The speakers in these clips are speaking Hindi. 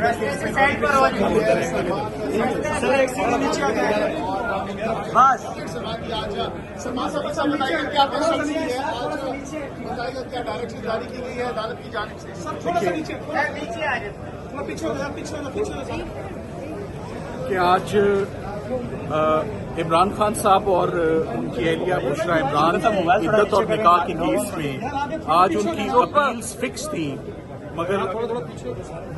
क्या डायरेक्शन जारी की गई है अदालत की जानिब से? कि आज इमरान खान साहब और उनकी एहलिया बुशरा इमरान इद्दत और निकाह के केस में आज उनकी अपील्स फिक्स थी,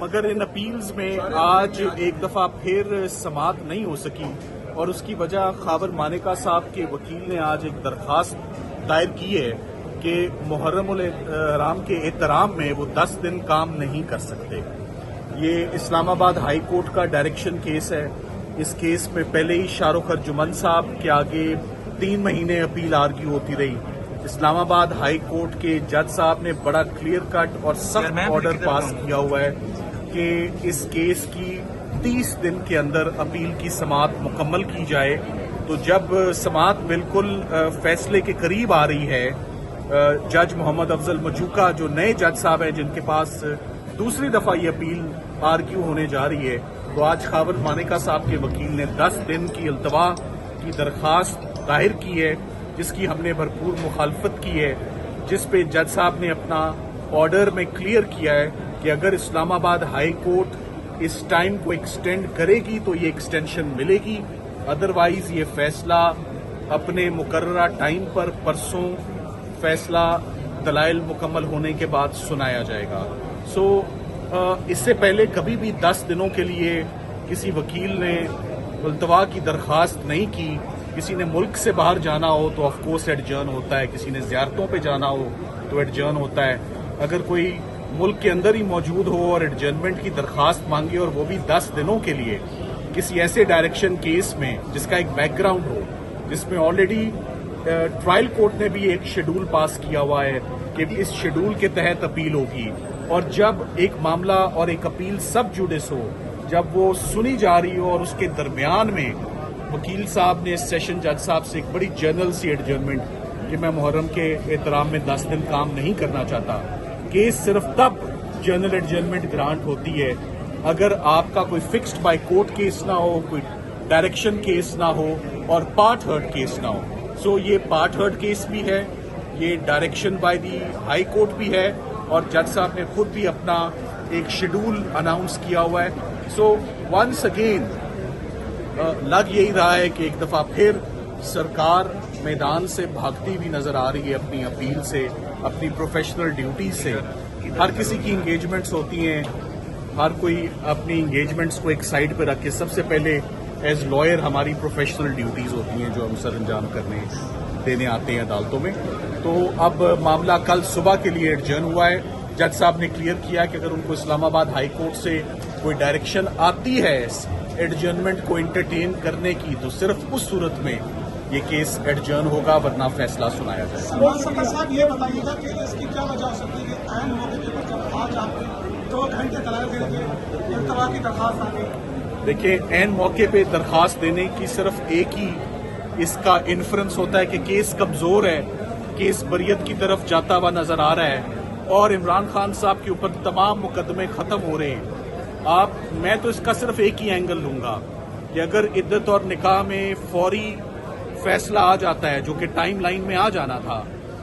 मगर इन अपील्स में आज एक दफा फिर समाअत नहीं हो सकी और उसकी वजह खावर मानेका साहब के वकील ने आज एक दरखास्त दायर की है कि मुहर्रमुल हराम के एहतराम में वो 10 दिन काम नहीं कर सकते। ये इस्लामाबाद हाई कोर्ट का डायरेक्शन केस है। इस केस में पहले ही शाहरुख अर्जुमन साहब के आगे 3 महीने अपील आर्ग्यू होती रही। इस्लामाबाद हाई कोर्ट के जज साहब ने बड़ा क्लियर कट और सख्त ऑर्डर पास किया हुआ है कि इस केस की 30 दिन के अंदर अपील की समाअत मुकम्मल की जाए। तो जब समाअत बिल्कुल फैसले के करीब आ रही है, जज मोहम्मद अफजल मचूका जो नए जज साहब हैं जिनके पास दूसरी दफा ये अपील आर्ग्यू होने जा रही है, तो आज खावर मानेका साहब के वकील ने 10 दिन की इल्तवा की दरखास्त दायर की है, जिसकी हमने भरपूर मुखालफत की है, जिस पे जज साहब ने अपना ऑर्डर में क्लियर किया है कि अगर इस्लामाबाद हाई कोर्ट इस टाइम को एक्सटेंड करेगी तो ये एक्सटेंशन मिलेगी, अदरवाइज ये फैसला अपने मुकर्ररा टाइम पर परसों फैसला दलाइल मुकम्मल होने के बाद सुनाया जाएगा। इससे पहले कभी भी 10 दिनों के लिए किसी वकील ने इल्तवा की दरखास्त नहीं की। किसी ने मुल्क से बाहर जाना हो तो ऑफकोर्स एडजर्न होता है, किसी ने ज़ियारतों पे जाना हो तो एडजर्न होता है। अगर कोई मुल्क के अंदर ही मौजूद हो और एडजर्नमेंट की दरखास्त मांगे और वो भी 10 दिनों के लिए किसी ऐसे डायरेक्शन केस में जिसका एक बैकग्राउंड हो, जिसमें ऑलरेडी ट्रायल कोर्ट ने भी एक शेड्यूल पास किया हुआ है कि इस शेड्यूल के तहत अपील होगी, और जब एक मामला और एक अपील सब जुडिस हो, जब वो सुनी जा रही हो और उसके दरमियान में वकील साहब ने सेशन जज साहब से एक बड़ी जनरल सी एडजर्नमेंट कि मैं मुहर्रम के एहतराम में 10 दिन काम नहीं करना चाहता। केस सिर्फ तब जनरल एडजर्नमेंट ग्रांट होती है अगर आपका कोई फिक्स्ड बाय कोर्ट केस ना हो, कोई डायरेक्शन केस ना हो और पार्ट हर्ड केस ना हो। ये पार्ट हर्ड केस भी है, ये direction by the high court भी है, और जज साहब ने खुद भी अपना एक शेड्यूल अनाउंस किया हुआ है। वंस अगेन लग यही रहा है कि एक दफा फिर सरकार मैदान से भागती हुई नजर आ रही है अपनी अपील से, अपनी प्रोफेशनल ड्यूटी से। हर किसी की इंगेजमेंट्स होती हैं, हर कोई अपनी इंगेजमेंट्स को एक साइड पे रख के सबसे पहले एज लॉयर हमारी प्रोफेशनल ड्यूटीज होती हैं जो हम सर अंजाम करने देने आते हैं अदालतों में। तो अब मामला कल सुबह के लिए एडजर्न हुआ है। जज साहब ने क्लियर किया कि अगर उनको इस्लामाबाद हाई कोर्ट से कोई डायरेक्शन आती है एडजर्नमेंट को एंटरटेन करने की, तो सिर्फ उस सूरत में ये केस एडजर्न होगा, वरना फैसला सुनाया जाएगा। साहब ये बताइएगा कि इसकी क्या वजह हो सकती है कि ऐन मौके पर जब आज आपने 2 घंटे दलाल देने के इल्तवा की दरखास्त आ गई? देखिए, ऐन मौके पे दरखास्त देने की सिर्फ एक ही इसका इन्फ्रेंस होता है कि केस कमजोर है, केस बरियत की तरफ जाता हुआ नजर आ रहा है और इमरान खान साहब के ऊपर तमाम मुकदमे खत्म हो रहे हैं। मैं तो इसका सिर्फ एक ही एंगल लूंगा कि अगर इद्दत और निकाह में फौरी फैसला आ जाता है, जो कि टाइम लाइन में आ जाना था,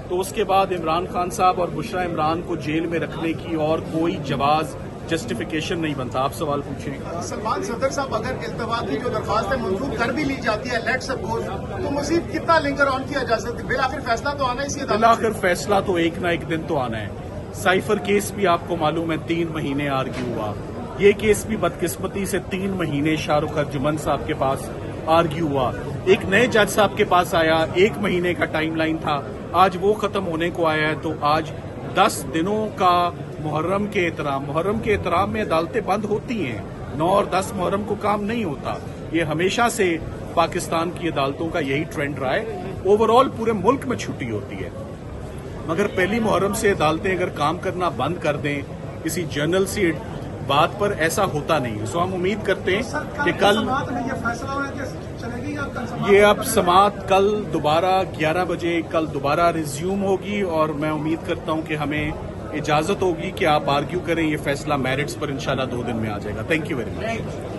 तो उसके बाद इमरान खान साहब और बुशरा इमरान को जेल में रखने की और कोई जवाज जस्टिफिकेशन नहीं बनता। आप सवाल पूछें। सलमान सदर साहब, अगर इल्तवा की जो दरखास्त है मंजूर कर भी ली जाती है, लेट सपोज, तो मजीद कितना लिंगर ऑन किया जा सकता है? बिलाखिर फैसला तो आना ही, बिलाखिर फैसला तो एक ना एक दिन तो आना है। साइफर केस भी आपको मालूम है 3 महीने आर्ग्यू हुआ। ये केस भी बदकिस्मती से 3 महीने शाहरुख अर्जुमन साहब के पास आर्ग्यू हुआ। एक नए जज साहब के पास आया, 1 महीने का टाइमलाइन था, आज वो खत्म होने को आया है। तो आज 10 दिनों का मुहर्रम के एहतराम में अदालतें बंद होती हैं। 9 और 10 मुहर्रम को काम नहीं होता। ये हमेशा से पाकिस्तान की अदालतों का यही ट्रेंड रहा है। ओवरऑल पूरे मुल्क में छुट्टी होती है, मगर पहली मुहर्रम से अदालतें अगर काम करना बंद कर दें किसी जनरल सी बात पर, ऐसा होता नहीं। सो हम उम्मीद करते हैं कि कल ये अब समाअत कल दोबारा 11 बजे कल दोबारा रिज्यूम होगी, और मैं उम्मीद करता हूं कि हमें इजाजत होगी कि आप आर्ग्यू करें। ये फैसला मेरिट्स पर इंशाल्लाह 2 दिन में आ जाएगा। Thank you very much.